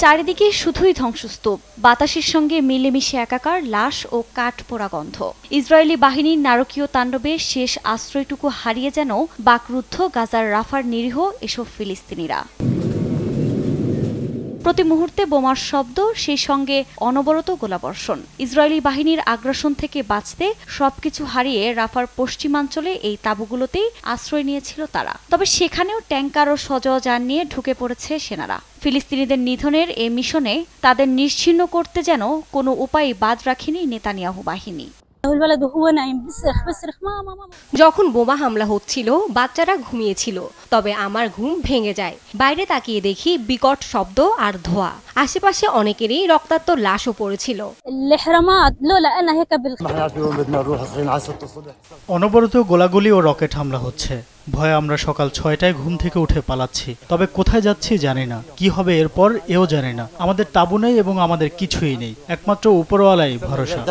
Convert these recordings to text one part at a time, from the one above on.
চারিদিকে শুধুই ধ্বংসস্তূপ, বাতাসের সঙ্গে মিলেমিশে একাকার লাশ ও কাঠ পোড়া গন্ধ। ইসরায়েলি বাহিনীর নারকীয় তাণ্ডবে শেষ আশ্রয়টুকু হারিয়ে যেন বাকরুদ্ধ গাজার রাফার নিরীহ এসব ফিলিস্তিনিরা। প্রতি মুহূর্তে বোমার শব্দ, সেই সঙ্গে অনবরত গোলাবর্ষণ। ইসরায়েলি বাহিনীর আগ্রাসন থেকে বাঁচতে সবকিছু হারিয়ে রাফার পশ্চিমাঞ্চলে এই তাঁবুগুলোতেই আশ্রয় নিয়েছিল তারা। তবে সেখানেও ট্যাঙ্কার ও সজযান নিয়ে ঢুকে পড়েছে সেনারা। ফিলিস্তিনিদের নিধনের এ মিশনে তাদের নিশ্চিহ্ন করতে যেন কোনো উপায় বাদ রাখেনি নেতানিয়াহু বাহিনী। যখন বোমা হামলা হচ্ছিল বাচ্চারা ঘুমিয়েছিল, তবে আমার ঘুম ভেঙে যায়। বাইরে তাকিয়ে দেখি বিকট শব্দ আর ধোঁয়া। আশেপাশে অনেকেরই রক্তাক্ত লাশও পড়েছিল। অনবরত গোলাগুলি ও রকেট হামলা হচ্ছে। ভয়ে আমরা সকাল 6টায় ঘুম থেকে উঠে পালাচ্ছি। তবে কোথায় যাচ্ছি জানি না, কি হবে এরপর এও জানি না। আমাদের তাঁবু নেই এবং আমাদের কিছুই নেই, একমাত্র উপরওয়ালাই ভরসা।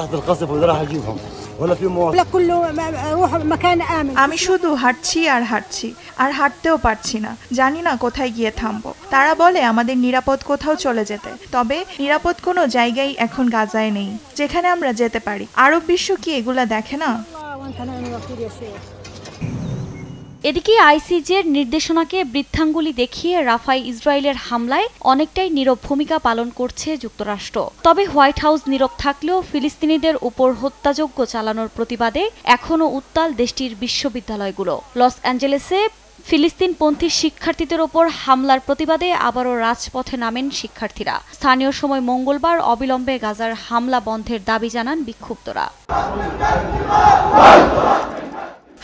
আমি শুধু হাঁটছি আর হাঁটছি, আর হাঁটতেও পারছি না। জানি না কোথায় গিয়ে থামবো। তারা বলে আমাদের নিরাপদ কোথাও চলে যেতে, তবে নিরাপদ কোনো জায়গায় এখন গাজায় নেই যেখানে আমরা যেতে পারি। আরব বিশ্ব কি এগুলা দেখে না? এদিকে আইসিজের নির্দেশনাকে বৃদ্ধাঙ্গুলি দেখিয়ে রাফায় ইসরায়েলের হামলায় অনেকটাই নীরব ভূমিকা পালন করছে যুক্তরাষ্ট্র। তবে হোয়াইট হাউস নীরব থাকলেও ফিলিস্তিনিদের উপর হত্যাযজ্ঞ চালানোর প্রতিবাদে এখনও উত্তাল দেশটির বিশ্ববিদ্যালয়গুলো। লস অ্যাঞ্জেলেসে ফিলিস্তিনপন্থী শিক্ষার্থীদের ওপর হামলার প্রতিবাদে আবারও রাজপথে নামেন শিক্ষার্থীরা। স্থানীয় সময় মঙ্গলবার অবিলম্বে গাজার হামলা বন্ধের দাবি জানান বিক্ষুব্ধরা।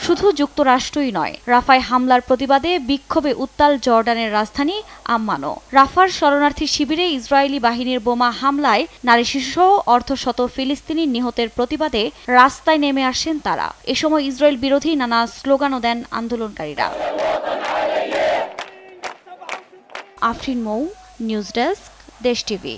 শুধু যুক্তরাষ্ট্রই নয়, রাফায় হামলার প্রতিবাদে বিক্ষোভে উত্তাল জর্ডানের রাজধানী আম্মানও। রাফার শরণার্থী শিবিরে ইসরায়েলি বাহিনীর বোমা হামলায় নারী শিশুসহ অর্ধশত ফিলিস্তিনি নিহতের প্রতিবাদে রাস্তায় নেমে আসেন তারা। এ সময় ইসরায়েল বিরোধী নানা স্লোগানও দেন আন্দোলনকারীরা। আফরিন মৌ, নিউজ ডেস্ক, দেশ টিভি।